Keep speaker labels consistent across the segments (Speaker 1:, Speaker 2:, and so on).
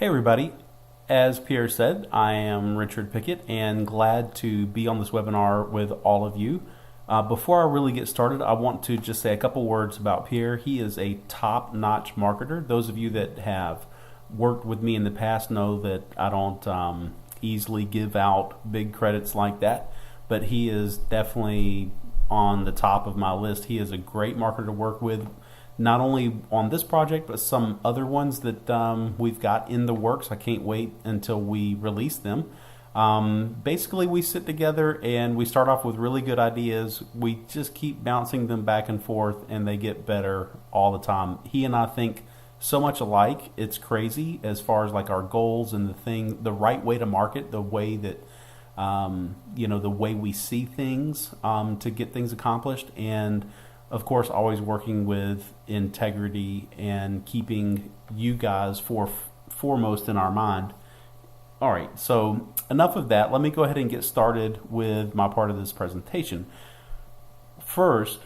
Speaker 1: Hey everybody, as Pierre said, I am Richard Pickett and glad to be on this webinar with all of you. Before I really get started, I want to just say a couple words about Pierre. He is a top-notch marketer. Those of you that have worked with me in the past know that I don't easily give out big credits like that, but he is definitely on the top of my list. He is a great marketer to work with, not only on this project, but some other ones that we've got in the works. I can't wait until we release them. Basically, we sit together and we start off with really good ideas. We just keep bouncing them back and forth, and they get better all the time. He and I think so much alike. It's crazy as far as like our goals and the right way to market, the way that the way we see things to get things accomplished, and of course, always working with integrity and keeping you guys foremost in our mind. All right, so enough of that. Let me go ahead and get started with my part of this presentation. First,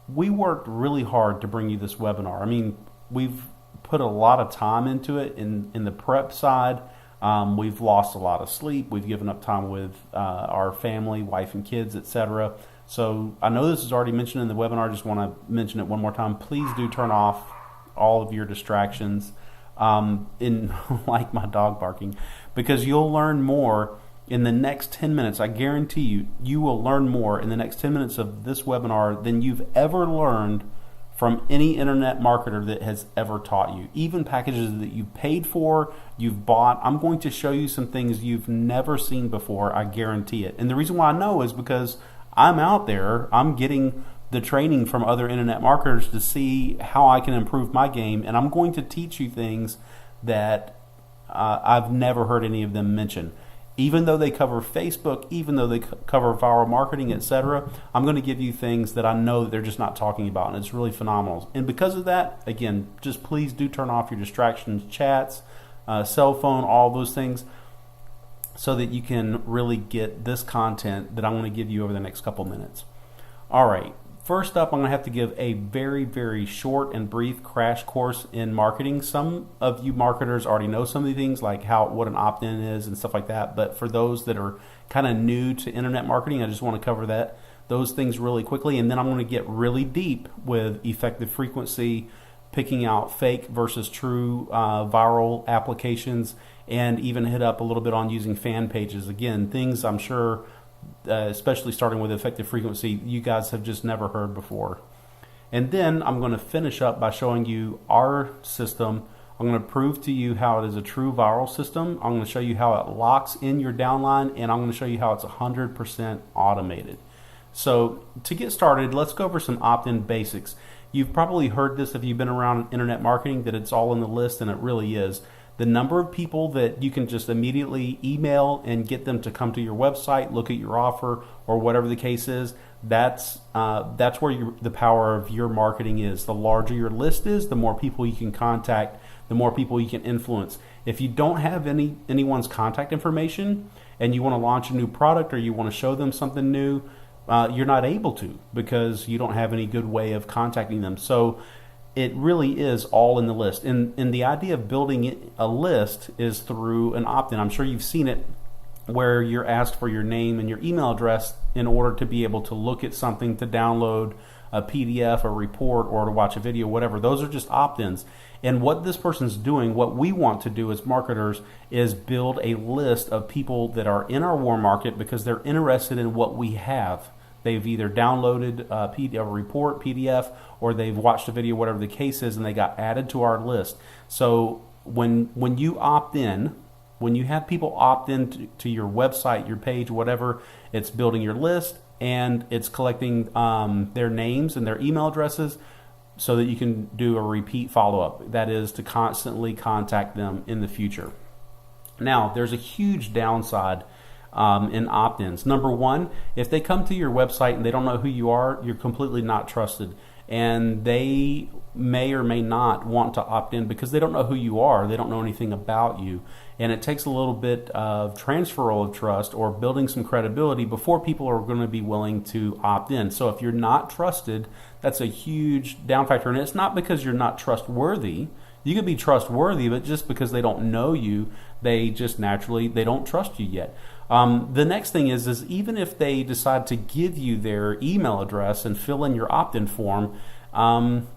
Speaker 1: we worked really hard to bring you this webinar. I mean, we've put a lot of time into it in the prep side. We've lost a lot of sleep. We've given up time with our family, wife and kids, etc. So I know this is already mentioned in the webinar. I just want to mention it one more time. Please do turn off all of your distractions, like my dog barking, because you'll learn more in the next 10 minutes. I guarantee you, you will learn more in the next 10 minutes of this webinar than you've ever learned from any internet marketer that has ever taught you. Even packages that you've paid for, you've bought. I'm going to show you some things you've never seen before. I guarantee it. And the reason why I know is because I'm out there, I'm getting the training from other internet marketers to see how I can improve my game, and I'm going to teach you things that I've never heard any of them mention. Even though they cover Facebook, even though they cover viral marketing, etc., I'm going to give you things that I know that they're just not talking about, and it's really phenomenal. And because of that, again, just please do turn off your distractions, chats, cell phone, all those things, so that you can really get this content that I'm going to give you over the next couple minutes. All right, first up, I'm going to have to give a very, very short and brief crash course in marketing. Some of you marketers already know some of the things like what an opt-in is and stuff like that, but for those that are kind of new to internet marketing, I just want to cover those things really quickly, and then I'm going to get really deep with effective frequency, picking out fake versus true viral applications, and even hit up a little bit on using fan pages. Again, things I'm sure, especially starting with effective frequency, you guys have just never heard before. And then I'm going to finish up by showing you our system. I'm going to prove to you how it is a true viral system. I'm going to show you how it locks in your downline, and I'm going to show you how it's 100% automated. So to get started, let's go over some opt-in basics. You've probably heard this if you've been around internet marketing, that it's all in the list, and it really is. The number of people that you can just immediately email and get them to come to your website, look at your offer, or whatever the case is, that's where the power of your marketing is. The larger your list is, the more people you can contact, the more people you can influence. If you don't have anyone's contact information and you want to launch a new product or you want to show them something new, you're not able to because you don't have any good way of contacting them. So it really is all in the list. And the idea of building a list is through an opt-in. I'm sure you've seen it where you're asked for your name and your email address in order to be able to look at something, to download a PDF, a report, or to watch a video, whatever. Those are just opt-ins. And what this person's doing, what we want to do as marketers, is build a list of people that are in our warm market because they're interested in what we have. They've either downloaded a report, PDF, or they've watched a video, whatever the case is, and they got added to our list. So when you opt in, when you have people opt in to your website, your page, whatever, it's building your list and it's collecting their names and their email addresses so that you can do a repeat follow-up. That is to constantly contact them in the future. Now, there's a huge downside in opt-ins. Number one, if they come to your website and they don't know who you are, you're completely not trusted. And they may or may not want to opt in because they don't know who you are. They don't know anything about you. And it takes a little bit of transferal of trust or building some credibility before people are going to be willing to opt in. So if you're not trusted, that's a huge down factor. And it's not because you're not trustworthy. You could be trustworthy, but just because they don't know you, they just naturally, they don't trust you yet. The next thing is even if they decide to give you their email address and fill in your opt-in form,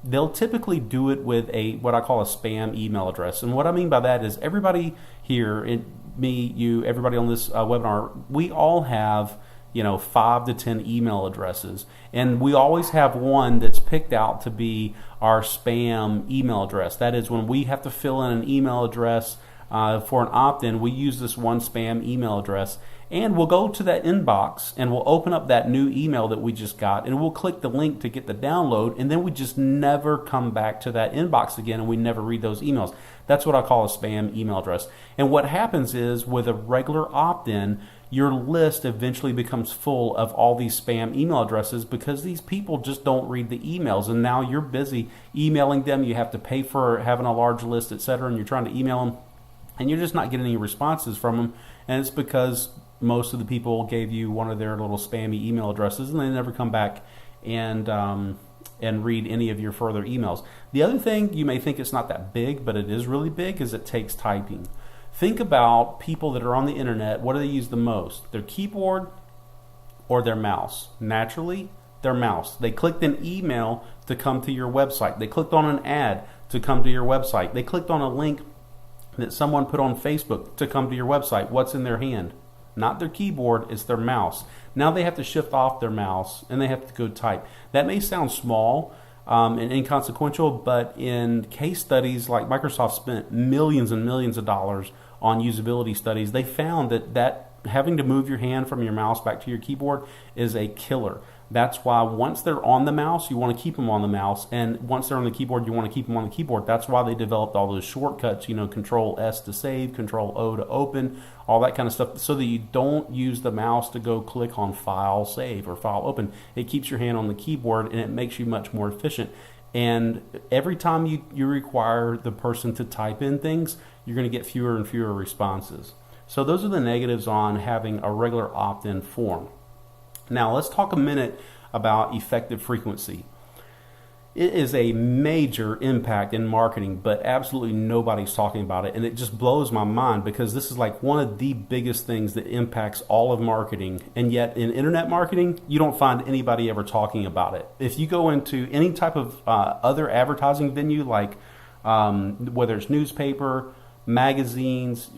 Speaker 1: they'll typically do it with what I call a spam email address. And what I mean by that is everybody here, me, you, everybody on this webinar, we all have 5 to 10 email addresses, and we always have one that's picked out to be our spam email address. That is, when we have to fill in an email address for an opt-in, we use this one spam email address, and we'll go to that inbox and we'll open up that new email that we just got, and we'll click the link to get the download, and then we just never come back to that inbox again, and we never read those emails. That's what I call a spam email address. And what happens is, with a regular opt-in, your list eventually becomes full of all these spam email addresses because these people just don't read the emails, and now you're busy emailing them. You have to pay for having a large list, etc., and you're trying to email them, and you're just not getting any responses from them. And it's because most of the people gave you one of their little spammy email addresses, and they never come back and read any of your further emails. The other thing, you may think it's not that big, but it is really big, is it takes typing. Think about people that are on the internet. What do they use the most? Their keyboard or their mouse? Naturally, their mouse. They clicked an email to come to your website. They clicked on an ad to come to your website. They clicked on a link that someone put on Facebook to come to your website. What's in their hand? Not their keyboard, it's their mouse. Now they have to shift off their mouse and they have to go type. That may sound small and inconsequential, but in case studies, like Microsoft spent millions and millions of dollars on usability studies, they found that having to move your hand from your mouse back to your keyboard is a killer. That's why once they're on the mouse, you want to keep them on the mouse, and once they're on the keyboard, you want to keep them on the keyboard. That's why they developed all those shortcuts, Control S to save, Control O to open, all that kind of stuff, so that you don't use the mouse to go click on File Save or File Open. It keeps your hand on the keyboard, and it makes you much more efficient. And every time you require the person to type in things, you're going to get fewer and fewer responses. So those are the negatives on having a regular opt-in form. Now let's talk a minute about effective frequency. It is a major impact in marketing, but absolutely nobody's talking about it. And it just blows my mind because this is like one of the biggest things that impacts all of marketing. And yet in internet marketing, you don't find anybody ever talking about it. If you go into any type of other advertising venue, like whether it's newspaper, magazines,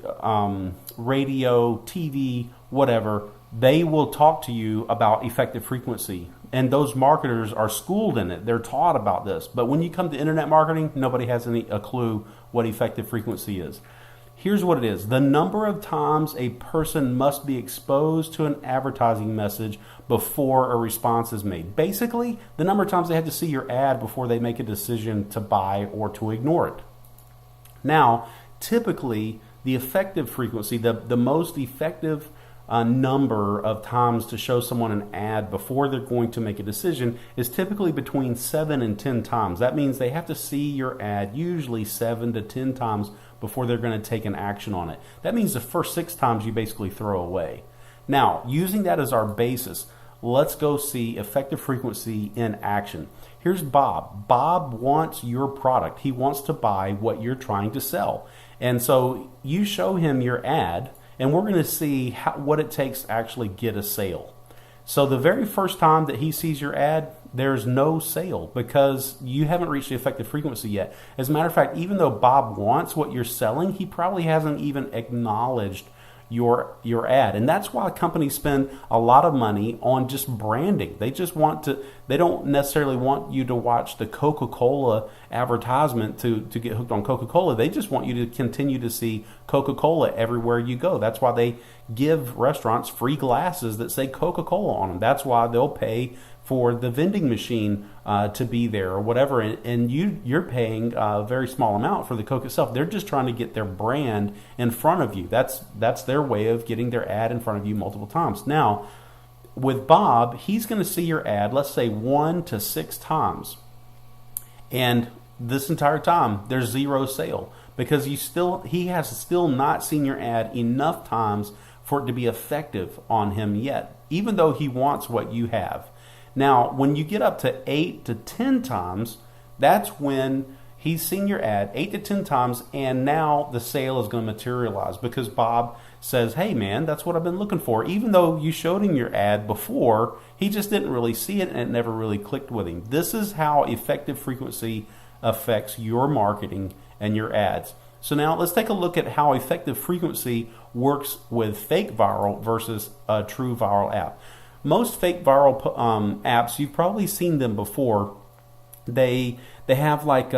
Speaker 1: radio, TV, whatever, they will talk to you about effective frequency. And those marketers are schooled in it. They're taught about this. But when you come to internet marketing, nobody has a clue what effective frequency is. Here's what it is. The number of times a person must be exposed to an advertising message before a response is made. Basically, the number of times they have to see your ad before they make a decision to buy or to ignore it. Now, typically, the effective frequency, the most effective number of times to show someone an ad before they're going to make a decision is typically between 7 and 10 times. That means they have to see your ad usually 7 to 10 times before they're going to take an action on it. That means the first 6 times you basically throw away. Now, using that as our basis, let's go see effective frequency in action. Here's Bob. Bob wants your product. He wants to buy what you're trying to sell. And so you show him your ad, and we're going to see what it takes to actually get a sale. So the very first time that he sees your ad, there's no sale because you haven't reached the effective frequency yet. As a matter of fact, even though Bob wants what you're selling, he probably hasn't even acknowledged your ad. And that's why companies spend a lot of money on just branding. They don't necessarily want you to watch the Coca-Cola advertisement to get hooked on Coca-Cola. They just want you to continue to see Coca-Cola everywhere you go. That's why they give restaurants free glasses that say Coca-Cola on them. That's why they'll pay for the vending machine to be there or whatever, and you're paying a very small amount for the Coke itself. They're just trying to get their brand in front of you. That's their way of getting their ad in front of you multiple times. Now, with Bob, he's going to see your ad, let's say 1 to 6 times, and this entire time there's zero sale because he has still not seen your ad enough times for it to be effective on him yet, even though he wants what you have. Now, when you get up to 8 to 10 times, that's when He's seen your ad 8 to 10 times, and now the sale is going to materialize because Bob says, hey man, that's what I've been looking for. Even though you showed him your ad before, he just didn't really see it and it never really clicked with him. This is how effective frequency affects your marketing and your ads. So now let's take a look at how effective frequency works with fake viral versus a true viral app. Most fake viral apps, you've probably seen them before. They have like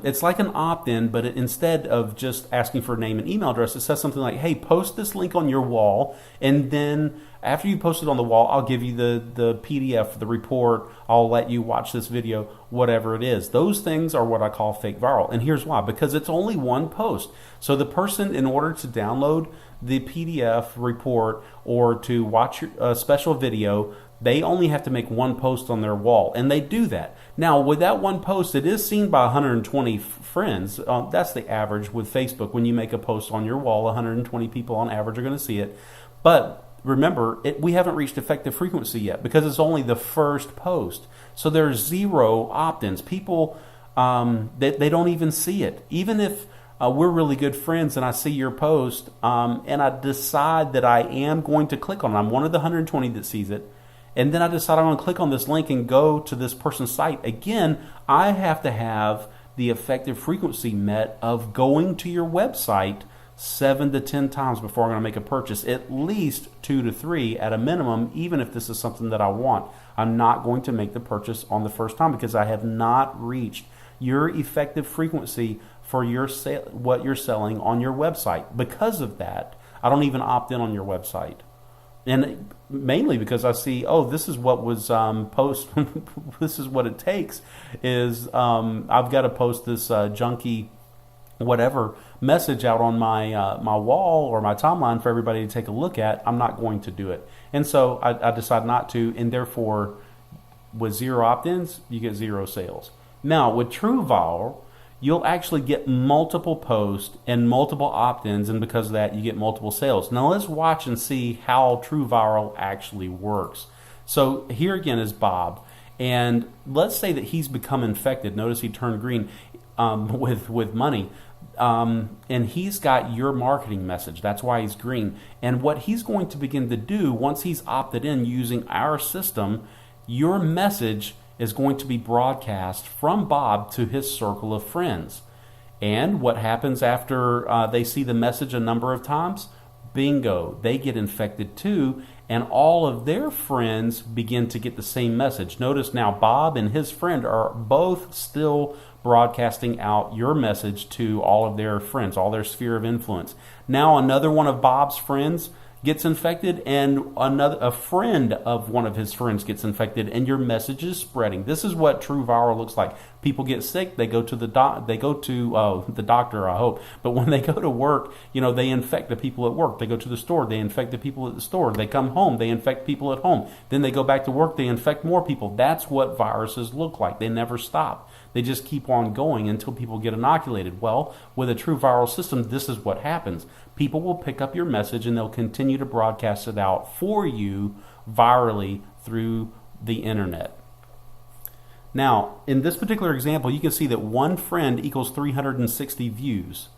Speaker 1: it's like an opt-in, but instead of just asking for a name and email address, it says something like, hey, post this link on your wall, and then after you post it on the wall, I'll give you the PDF, the report, I'll let you watch this video, whatever it is. Those things are what I call fake viral, and here's why. Because it's only one post. So the person, in order to download the PDF report or to watch a special video, they only have to make one post on their wall, and they do that. Now, with that one post, it is seen by 120 friends. That's the average with Facebook. When you make a post on your wall, 120 people on average are going to see it. But remember, we haven't reached effective frequency yet because it's only the first post. So there's 0 opt-ins. People, they don't even see it. Even if we're really good friends and I see your post and I decide that I am going to click on it, I'm one of the 120 that sees it, and then I decide I'm going to click on this link and go to this person's site. Again, I have to have the effective frequency met of going to your website 7 to 10 times before I'm going to make a purchase. At least 2 to 3 at a minimum, even if this is something that I want. I'm not going to make the purchase on the first time because I have not reached your effective frequency for your what you're selling on your website. Because of that, I don't even opt in on your website. And mainly because I see, oh, this is what was post. This is what it takes. Is I've got to post this junky, whatever message out on my my wall or my timeline for everybody to take a look at. I'm not going to do it, and so I decide not to, and therefore, with 0 opt-ins, you get 0 sales. Now with True Viral, you'll actually get multiple posts and multiple opt-ins, and because of that, you get multiple sales. Now let's watch and see how True Viral actually works. So here again is Bob, and let's say that he's become infected. Notice he turned green with money, and he's got your marketing message. That's why he's green. And what he's going to begin to do once he's opted in using our system, your message is going to be broadcast from Bob to his circle of friends. And what happens after they see the message a number of times? Bingo, they get infected too, and all of their friends begin to get the same message. Notice now Bob and his friend are both still broadcasting out your message to all of their friends, all their sphere of influence. Now another one of Bob's friends gets infected, and a friend of one of his friends gets infected, and your message is spreading. This is what True Viral looks like. People get sick, they go to the doctor, I hope. But when they go to work, they infect the people at work. They go to the store, they infect the people at the store. They come home, they infect people at home. Then they go back to work, they infect more people. That's what viruses look like. They never stop. They just keep on going until people get inoculated. Well, with a True Viral system, this is what happens. People will pick up your message and they'll continue to broadcast it out for you virally through the internet. Now, in this particular example, you can see that one friend equals 360 views.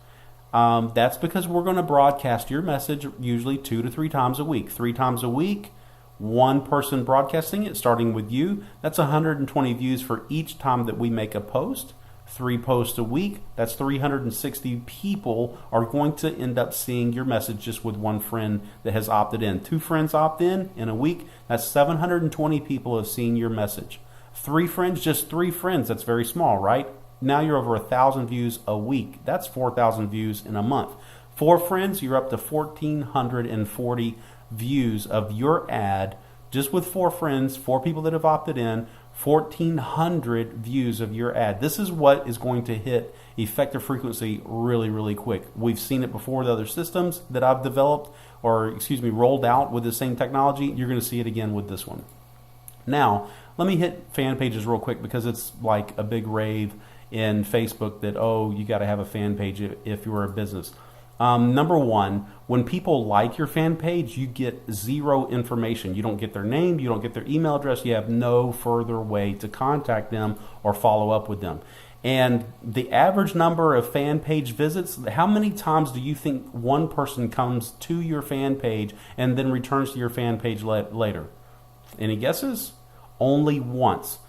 Speaker 1: That's because we're going to broadcast your message usually 2 to 3 times a week. 3 times a week, one person broadcasting it, starting with you. That's 120 views for each time that we make a post. 3 posts a week, that's 360 people are going to end up seeing your message just with one friend that has opted in. 2 friends opt in a week, that's 720 people have seen your message. 3 friends, just 3 friends, that's very small, right? Now you're over 1,000 views a week. That's 4,000 views in a month. 4 friends, you're up to 1,440 views of your ad just with 4 friends, 4 people that have opted in, 1,400 views of your ad. This is what is going to hit effective frequency really, really quick. We've seen it before with other systems that I've developed rolled out with the same technology. You're going to see it again with this one. Now, let me hit fan pages real quick because it's like a big rave in Facebook that, you got to have a fan page if you're a business. Number one, when people like your fan page, you get 0 information. You don't get their name, you don't get their email address, you have no further way to contact them or follow up with them. And the average number of fan page visits, how many times do you think one person comes to your fan page and then returns to your fan page later? Any guesses? Only once.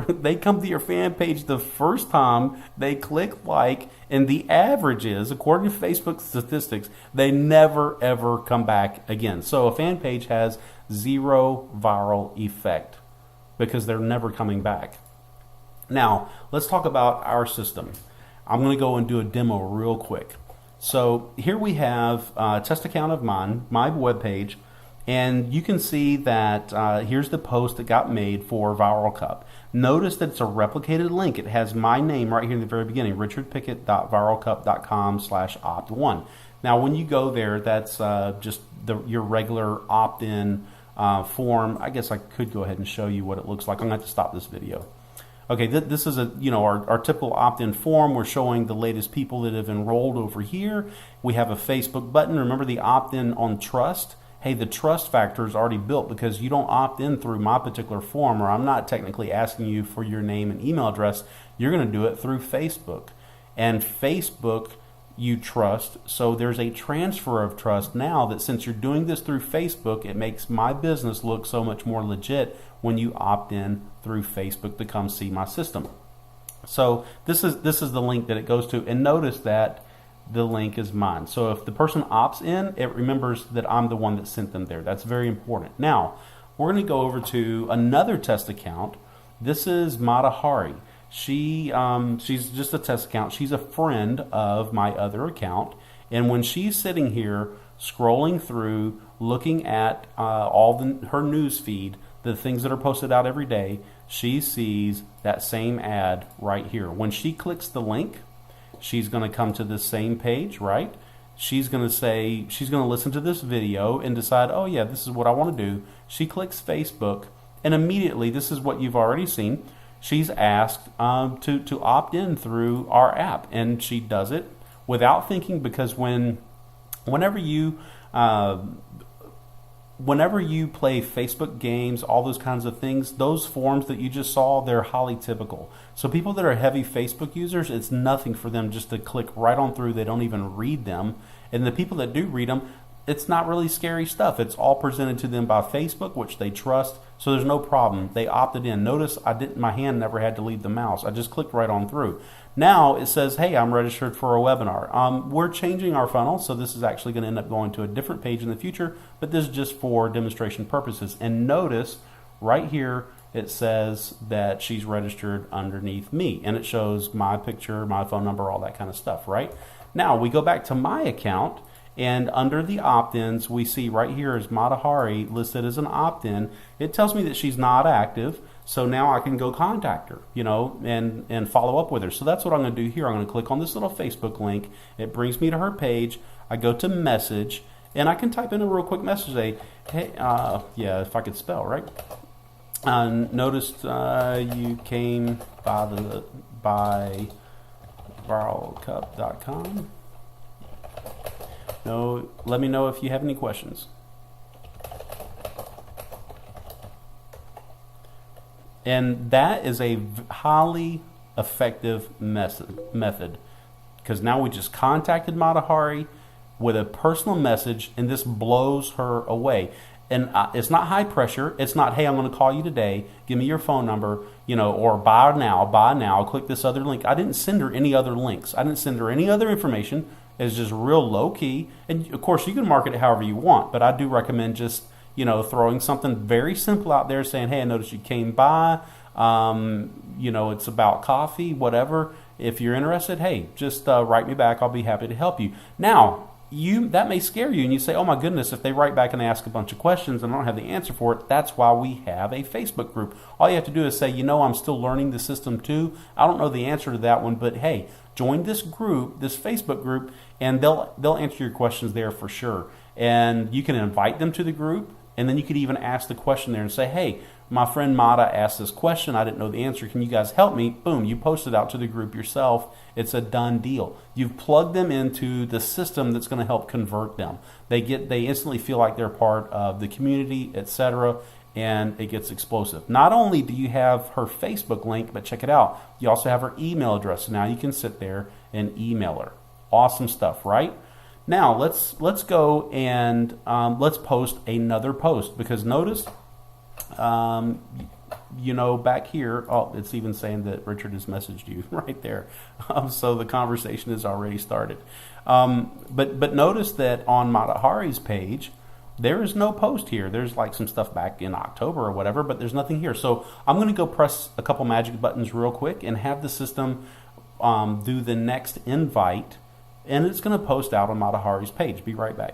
Speaker 1: They come to your fan page the first time, they click like, and the average is, according to Facebook statistics, they never ever come back again. So a fan page has zero viral effect because they're never coming back. Now, let's talk about our system. I'm going to go and do a demo real quick. So here we have a test account of mine, my webpage, and you can see that here's the post that got made for Viralcup. Notice that it's a replicated link. It has my name right here in the very beginning, richardpickett.viralcup.com/opt1. Now, when you go there, that's just your regular opt-in form. I guess I could go ahead and show you what it looks like. I'm going to have to stop this video. Okay, this is our typical opt-in form. We're showing the latest people that have enrolled over here. We have a Facebook button. Remember the opt-in on trust? Hey, the trust factor is already built because you don't opt in through my particular form, or I'm not technically asking you for your name and email address. You're going to do it through Facebook. And Facebook you trust, so there's a transfer of trust now that since you're doing this through Facebook, it makes my business look so much more legit when you opt in through Facebook to come see my system. So this is the link that it goes to, and notice that the link is mine. So if the person opts in, it remembers that I'm the one that sent them there. That's very important. Now, we're going to go over to another test account. This is Mata Hari. She's just a test account. She's a friend of my other account. And when she's sitting here scrolling through, looking at her news feed, the things that are posted out every day, she sees that same ad right here. When she clicks the link, she's going to come to this same page, right? She's going to listen to this video and decide, oh yeah, this is what I want to do. She clicks Facebook, and immediately, this is what you've already seen, she's asked to opt in through our app, and she does it without thinking, because whenever you play Facebook games, all those kinds of things, those forms that you just saw, they're highly typical. So people that are heavy Facebook users, it's nothing for them just to click right on through. They don't even read them. And the people that do read them, it's not really scary stuff. It's all presented to them by Facebook, which they trust. So there's no problem. They opted in. Notice my hand never had to leave the mouse. I just clicked right on through. Now it says, hey, I'm registered for a webinar. We're changing our funnel, so this is actually going to end up going to a different page in the future, but this is just for demonstration purposes. And notice right here, it says that she's registered underneath me, and it shows my picture, my phone number, all that kind of stuff, right? Now we go back to my account, and under the opt-ins, we see right here is Mata Hari listed as an opt-in. It tells me that she's not active, so now I can go contact her, and follow up with her. So that's what I'm going to do here. I'm going to click on this little Facebook link. It brings me to her page. I go to message, and I can type in a real quick message. Say, hey, yeah, if I could spell, right? Noticed you came by Viralcup.com. No, let me know if you have any questions. And that is a highly effective method, because now we just contacted Mata Hari with a personal message, and this blows her away. And it's not high pressure. It's not, hey, I'm going to call you today. Give me your phone number, or buy now. Click this other link. I didn't send her any other links. I didn't send her any other information. It's just real low key. And of course, you can market it however you want, but I do recommend just, throwing something very simple out there saying, hey, I noticed you came by. It's about coffee, whatever. If you're interested, hey, just write me back. I'll be happy to help you. Now, that may scare you, and you say, oh my goodness, if they write back and they ask a bunch of questions and I don't have the answer for it, that's why we have a Facebook group. All you have to do is say, I'm still learning the system too. I don't know the answer to that one, but hey, join this group, this Facebook group, and they'll answer your questions there for sure. And you can invite them to the group, and then you could even ask the question there and say, hey, my friend Mata asked this question. I didn't know the answer. Can you guys help me? Boom, you post it out to the group yourself. It's a done deal. You've plugged them into the system that's going to help convert them. They instantly feel like they're part of the community, etc. and it gets explosive. Not only do you have her Facebook link, but check it out. You also have her email address. So now you can sit there and email her. Awesome stuff, right? Now let's go and let's post another post, because notice, back here, oh, it's even saying that Richard has messaged you right there. So the conversation has already started. But notice that on Matahari's page, there is no post here. There's like some stuff back in October or whatever, but there's nothing here. So I'm going to go press a couple magic buttons real quick and have the system do the next invite, and it's going to post out on Matahari's page. Be right back.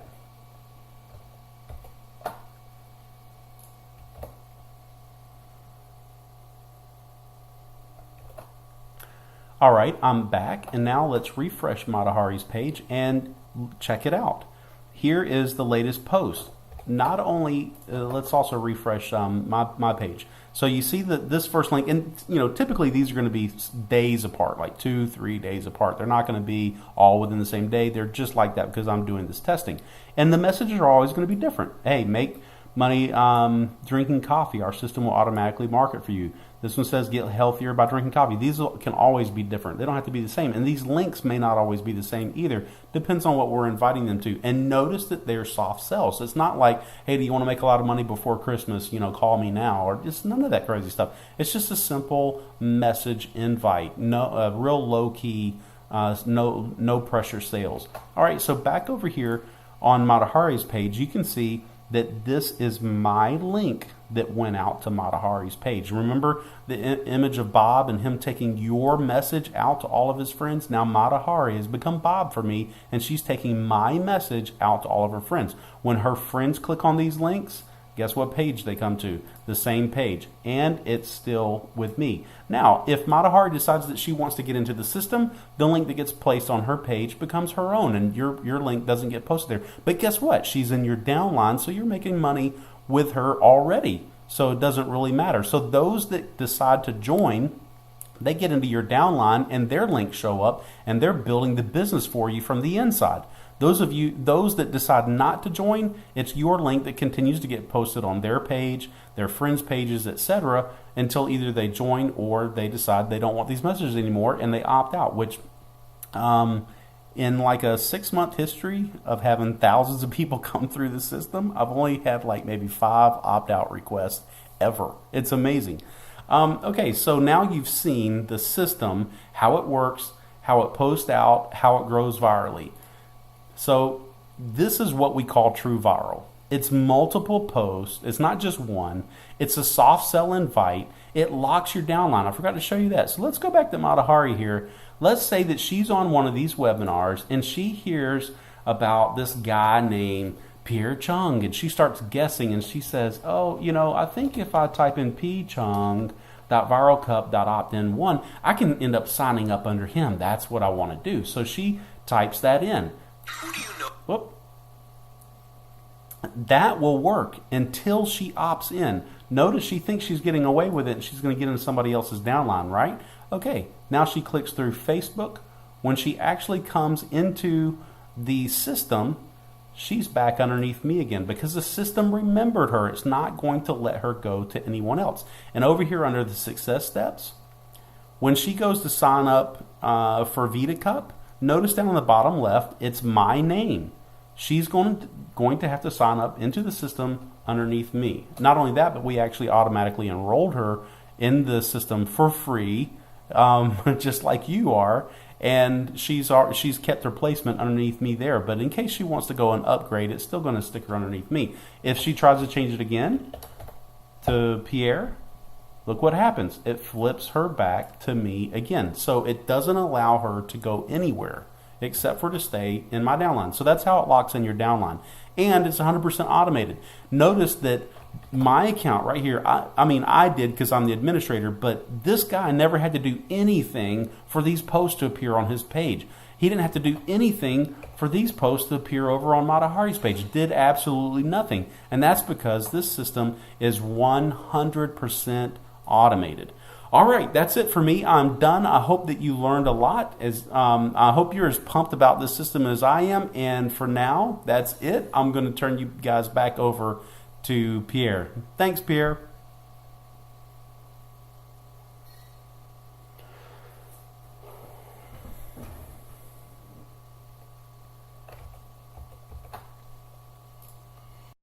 Speaker 1: All right, I'm back, and now let's refresh Matahari's page and check it out. Here is the latest post. Not only, let's also refresh my page. So you see that this first link, and typically these are going to be days apart, like 2-3 days apart. They're not going to be all within the same day. They're just like that because I'm doing this testing. And the messages are always going to be different. Hey, make money drinking coffee. Our system will automatically market for you. This one says get healthier by drinking coffee. These can always be different. They don't have to be the same. And these links may not always be the same either. Depends on what we're inviting them to. And notice that they're soft sells. It's not like, hey, do you want to make a lot of money before Christmas? Call me now. Or just none of that crazy stuff. It's just a simple message invite. No, real low key, no pressure sales. All right, so back over here on Matahari's page, you can see that this is my link that went out to Matahari's page. Remember the image of Bob and him taking your message out to all of his friends? Now Matahari has become Bob for me, and she's taking my message out to all of her friends. When her friends click on these links, guess what page they come to? The same page, and it's still with me. Now, if Matahari decides that she wants to get into the system, the link that gets placed on her page becomes her own, and your link doesn't get posted there. But guess what? She's in your downline, so you're making money with her already. So it doesn't really matter. So those that decide to join, they get into your downline, and their links show up, and they're building the business for you from the inside. Those that decide not to join, it's your link that continues to get posted on their page, their friends' pages, etc., until either they join or they decide they don't want these messages anymore and they opt out, which in like a 6-month history of having thousands of people come through the system, I've only had like maybe 5 opt-out requests ever. It's amazing. Okay, so now you've seen the system, how it works, how it posts out, how it grows virally. So this is what we call true viral. It's multiple posts. It's not just one. It's a soft sell invite. It locks your downline. I forgot to show you that. So let's go back to Matahari here. Let's say that she's on one of these webinars and she hears about this guy named Pierre Chung, and she starts guessing and she says, oh, I think if I type in pchung.viralcup.optin1, I can end up signing up under him. That's what I want to do. So she types that in.
Speaker 2: Who do you know?
Speaker 1: Whoop. That will work until she opts in. Notice she thinks she's getting away with it and she's going to get into somebody else's downline, right? Okay, now she clicks through Facebook. When she actually comes into the system, she's back underneath me again because the system remembered her. It's not going to let her go to anyone else. And over here under the success steps, when she goes to sign up for Viralcup, notice down on the bottom left, it's my name. She's going to have to sign up into the system underneath me. Not only that, but we actually automatically enrolled her in the system for free, just like you are. And she's kept her placement underneath me there. But in case she wants to go and upgrade, it's still going to stick her underneath me. If she tries to change it again to Pierre, look what happens. It flips her back to me again. So it doesn't allow her to go anywhere except for to stay in my downline. So that's how it locks in your downline. And it's 100% automated. Notice that my account right here, I did because I'm the administrator, but this guy never had to do anything for these posts to appear on his page. He didn't have to do anything for these posts to appear over on Matahari's page. Did absolutely nothing. And that's because this system is 100% automated. All right, that's it for me. I'm done. I hope that you learned a lot. I hope you're as pumped about this system as I am. And for now, that's it. I'm going to turn you guys back over to Pierre. Thanks, Pierre.